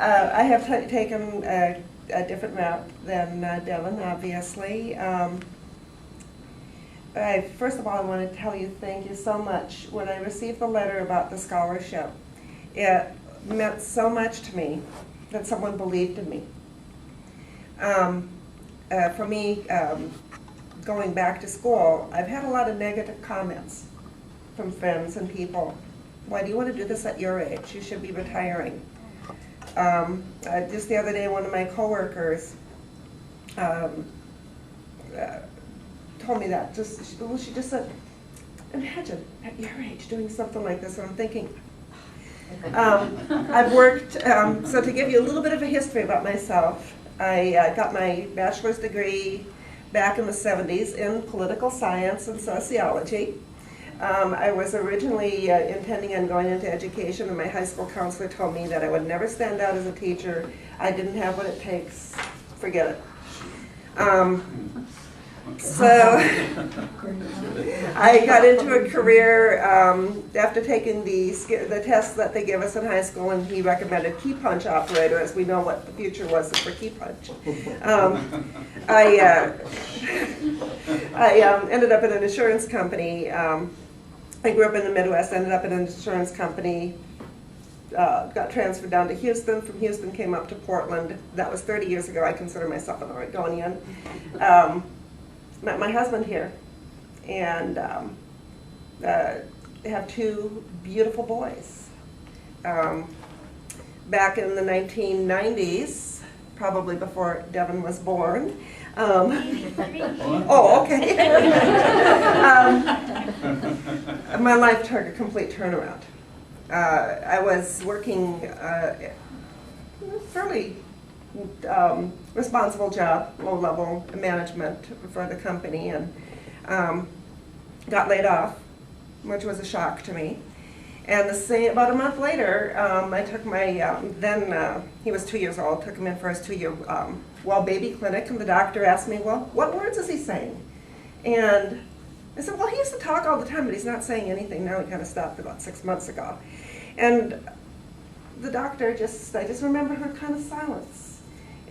I have taken a different route than Devin, obviously. First of all, I want to tell you thank you so much. When I received the letter about the scholarship, it meant so much to me that someone believed in me. For me, going back to school, I've had a lot of negative comments from friends and people. Why do you want to do this at your age? You should be retiring. Just the other day, one of my coworkers told me that. She just said, imagine at your age doing something like this. And I'm thinking, I've worked, so to give you a little bit of a history about myself, I got my bachelor's degree back in the 70s in political science and sociology. I was originally intending on going into education, and my high school counselor told me that I would never stand out as a teacher. I didn't have what it takes. Forget it. So I got into a career after taking the tests that they give us in high school, and he recommended key punch operator, as we know what the future was for key punch. I ended up in an insurance company. I grew up in the Midwest, ended up in an insurance company, got transferred down to Houston. From Houston, came up to Portland. That was 30 years ago. I consider myself an Oregonian. Met my husband here, and have two beautiful boys. Back in the 1990s, probably before Devin was born. Oh, okay. My life took a complete turnaround. I was working fairly responsible job, low-level management for the company, and got laid off, which was a shock to me. And about a month later, I took my, he was 2 years old, took him in for his 2-year well baby clinic, and the doctor asked me, well, what words is he saying? And I said, well, he used to talk all the time, but he's not saying anything now. He kind of stopped about 6 months ago. And the doctor I just remember her kind of silence.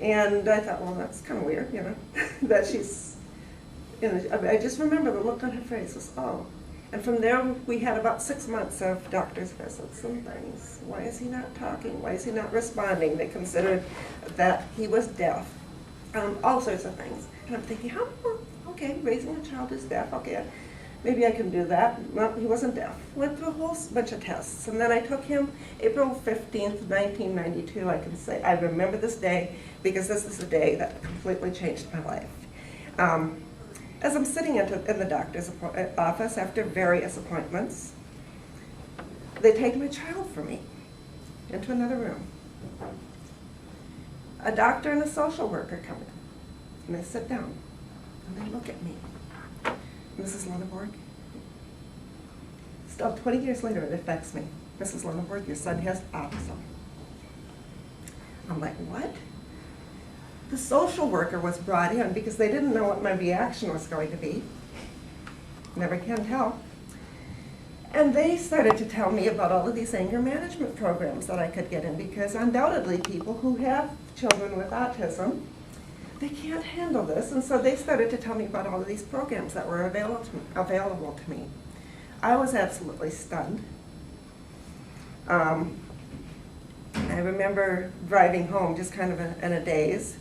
And I thought, well, that's kind of weird, you know, that she's, I just remember the look on her face was, oh. And from there, we had about 6 months of doctor's visits and things. Why is he not talking? Why is he not responding? They considered that he was deaf. All sorts of things. And I'm thinking, okay, raising a child who's deaf, okay, maybe I can do that. Well, he wasn't deaf. Went through a whole bunch of tests. And then I took him April 15th, 1992, I can say. I remember this day because this is the day that completely changed my life. As I'm sitting in the doctor's office after various appointments, they take my child from me into another room. A doctor and a social worker come in, and they sit down, and they look at me. Mrs. Lunneborg, still 20 years later it affects me. Mrs. Lunneborg, your son has autism. I'm like, what? The social worker was brought in because they didn't know what my reaction was going to be. Never can tell. And they started to tell me about all of these anger management programs that I could get in, because undoubtedly people who have children with autism, they can't handle this. And so they started to tell me about all of these programs that were available to me. I was absolutely stunned. I remember driving home just kind of in a daze.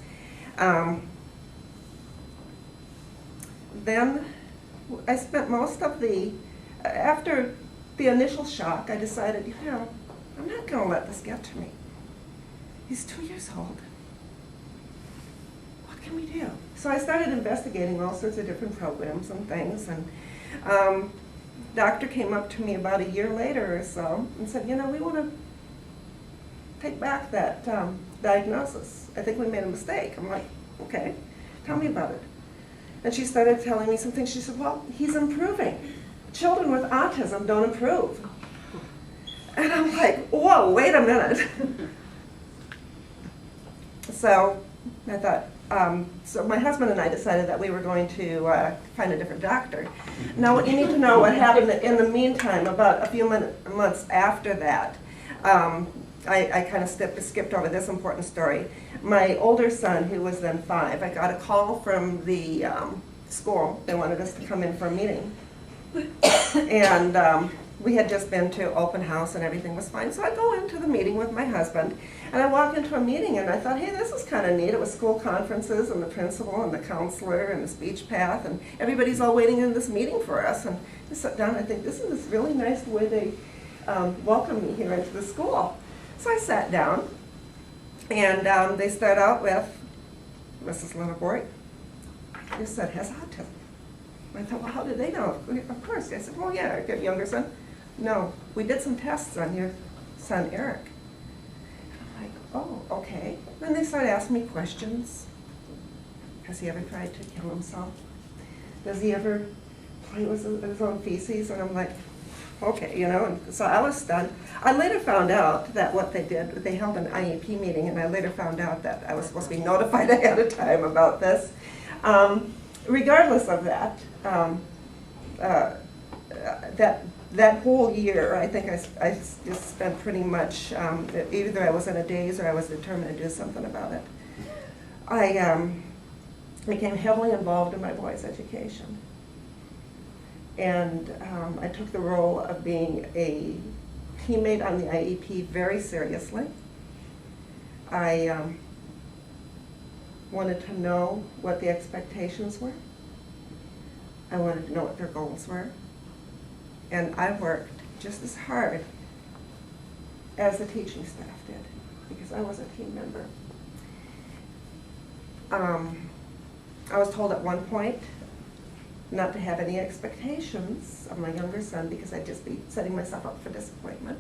Then I spent most of after the initial shock, I decided, you know, I'm not going to let this get to me. He's 2 years old. What can we do? So I started investigating all sorts of different programs and things, and doctor came up to me about a year later or so and said, you know, we want to take back that diagnosis. I think we made a mistake. I'm like, okay, tell me about it. And she started telling me some things. She said, well, he's improving. Children with autism don't improve. And I'm like, whoa, wait a minute. So I thought, so my husband and I decided that we were going to find a different doctor. Now what you need to know, what happened in the meantime, about a few months after that, I kind of skipped over this important story. My older son, who was then 5, I got a call from the school. They wanted us to come in for a meeting. And we had just been to open house and everything was fine. So I go into the meeting with my husband, and I walk into a meeting and I thought, hey, this is kind of neat. It was school conferences and the principal and the counselor and the speech path, and everybody's all waiting in this meeting for us. And I sat down and I think, this is this really nice way they welcome me here into the school. So I sat down, and they start out with, Mrs. Lunneborg, your son has autism. I thought, well, how did they know? Of course. I said, well, yeah, I got a younger son. No, we did some tests on your son, Eric. I'm like, oh, okay. Then they started asking me questions. Has he ever tried to kill himself? Does he ever play with his own feces? And I'm like, okay, you know, and so I was stunned. I later found out that what they did, they held an IEP meeting, and I later found out that I was supposed to be notified ahead of time about this. Regardless of that, that whole year, I think I just spent pretty much, either I was in a daze or I was determined to do something about it. I became heavily involved in my boys' education. And I took the role of being a teammate on the IEP very seriously. I wanted to know what the expectations were. I wanted to know what their goals were. And I worked just as hard as the teaching staff did, because I was a team member. I was told at one point not to have any expectations of my younger son because I'd just be setting myself up for disappointment.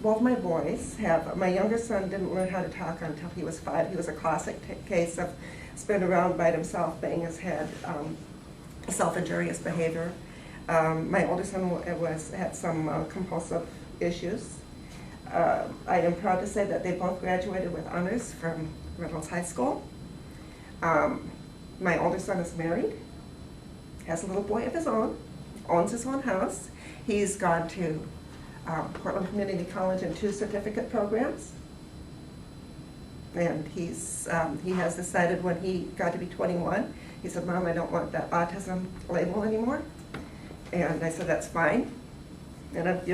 Both my boys have, my younger son didn't learn how to talk until he was 5. He was a classic case of spinning around by himself, banging his head, self-injurious behavior. My older son had some compulsive issues. I am proud to say that they both graduated with honors from Reynolds High School. My older son is married, has a little boy of his own, owns his own house. He's gone to Portland Community College in 2 certificate programs. And he has decided when he got to be 21, he said, Mom, I don't want that autism label anymore. And I said, that's fine. And if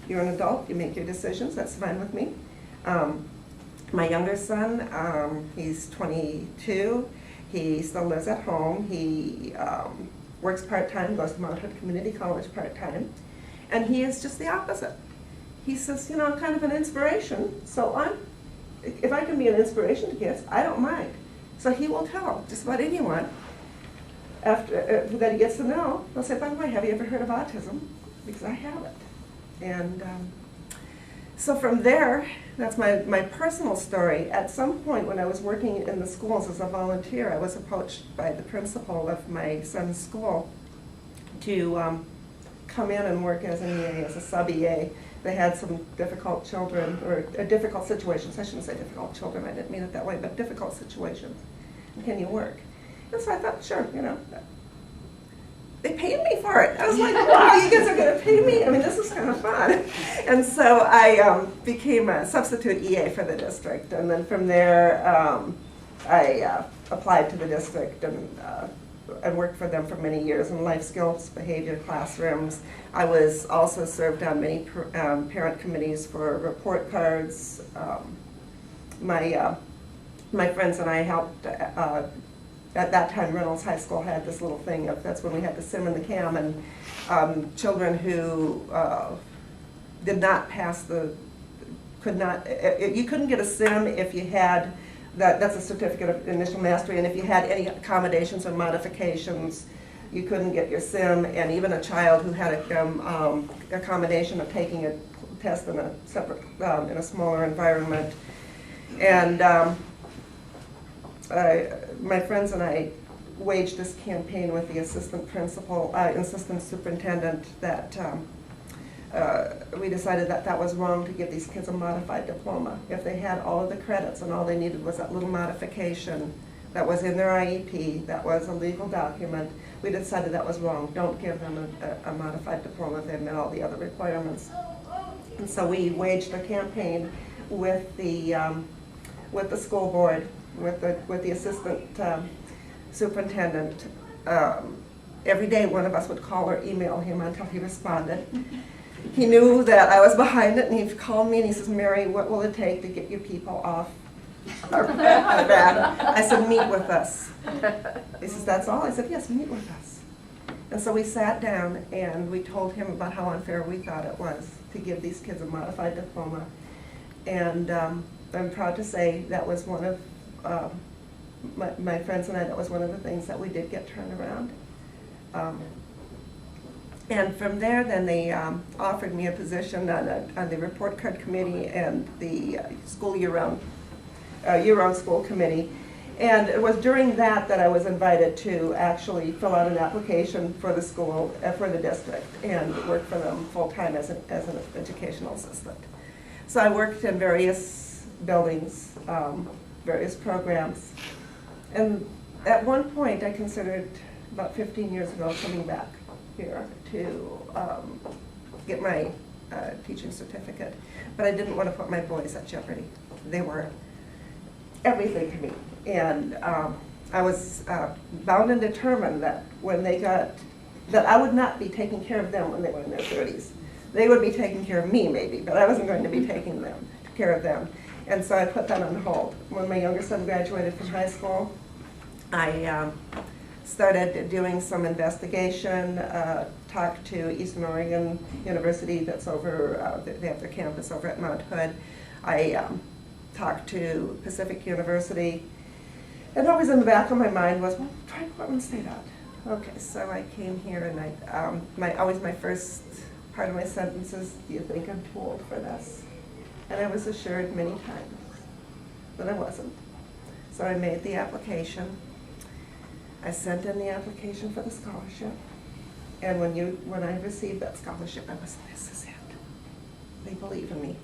you're an adult, you make your decisions, that's fine with me. My younger son, he's 22. He still lives at home. He works part-time, goes to Mount Hood Community College part-time. And he is just the opposite. He says, you know, I'm kind of an inspiration, so if I can be an inspiration to kids, I don't mind. So he will tell just about anyone after that he gets to know. They'll say, by the way, have you ever heard of autism? Because I have it. And so from there, that's my personal story. At some point when I was working in the schools as a volunteer, I was approached by the principal of my son's school to come in and work as an EA, as a sub-EA. They had some difficult children, or difficult situations. I shouldn't say difficult children, I didn't mean it that way, but difficult situations. And can you work? And so I thought, sure, you know. They paid me for it. I was like, wow, you guys are going to pay me? I mean, this is kind of fun. And so I became a substitute EA for the district. And then from there, I applied to the district and worked for them for many years in life skills, behavior classrooms. I was also served on many parent committees for report cards. My friends and I helped, at that time Reynolds High School had this little thing of, that's when we had the sim and the cam, and children who did not pass you couldn't get a sim if you had, that's a certificate of initial mastery, and if you had any accommodations or modifications, you couldn't get your sim. And even a child who had a accommodation of taking a test in a separate, in a smaller environment. And my friends and I waged this campaign with the assistant superintendent that we decided that that was wrong to give these kids a modified diploma. If they had all of the credits and all they needed was that little modification that was in their IEP, that was a legal document, we decided that was wrong. Don't give them a modified diploma if they met all the other requirements. And so we waged a campaign with the school board, with the assistant superintendent. Every day one of us would call or email him until he responded. He knew that I was behind it, and he called me and he says, "Mary, what will it take to get you people off our bad?" I said, "Meet with us." He says, "That's all?" I said, "Yes, meet with us." And so we sat down and we told him about how unfair we thought it was to give these kids a modified diploma. And I'm proud to say that was one of, my friends and I, that was one of the things that we did get turned around. And from there, then they offered me a position on the report card committee and the school year-round school committee. And it was during that I was invited to actually fill out an application for the school, for the district, and work for them full-time as an educational assistant. So I worked in various buildings, various programs. And at one point, I considered, about 15 years ago, coming back here to get my teaching certificate. But I didn't want to put my boys at jeopardy. They were everything to me. And I was bound and determined that when they got, that I would not be taking care of them when they were in their 30s. They would be taking care of me maybe, but I wasn't going to be taking care of them. And so I put that on hold. When my younger son graduated from high school, I started doing some investigation, talked to Eastern Oregon University that's over, they have their campus over at Mount Hood. I talked to Pacific University. And always in the back of my mind was, well, try Portland State out. Okay, so I came here and always my first part of my sentence is, do you think I'm too old for this? And I was assured many times that I wasn't. So I made the application. I sent in the application for the scholarship. And when I received that scholarship, I was, this is it. They believe in me.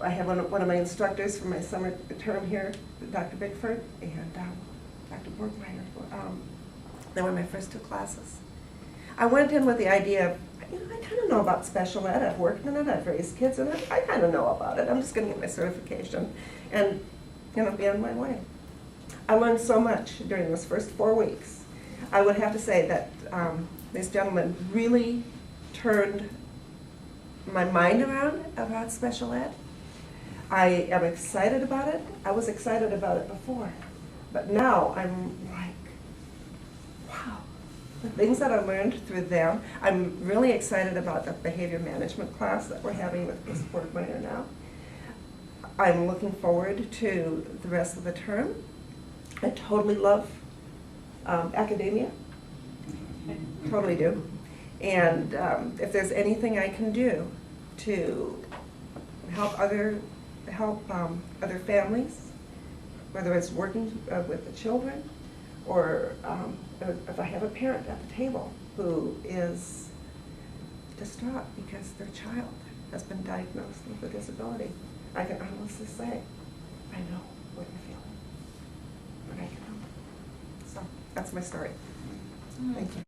I have one of my instructors for my summer term here, Dr. Bickford, and Dr. Borgmeyer. They were my first two classes. I went in with the idea of, I kind of know about special ed. I've worked in it. I've raised kids in it. I kind of know about it. I'm just going to get my certification and be on my way. I learned so much during those first 4 weeks. I would have to say that these gentlemen really turned my mind around about special ed. I am excited about it. I was excited about it before, but now I'm like, wow. The things that I learned through them. I'm really excited about the behavior management class that we're having with Ms. Borgmeyer now. I'm looking forward to the rest of the term. I totally love academia. I totally do. And if there's anything I can do to help other families, whether it's working with the children, or if I have a parent at the table who is distraught because their child has been diagnosed with a disability, I can honestly say, I know what you're feeling, but I can help. So that's my story. Thank you.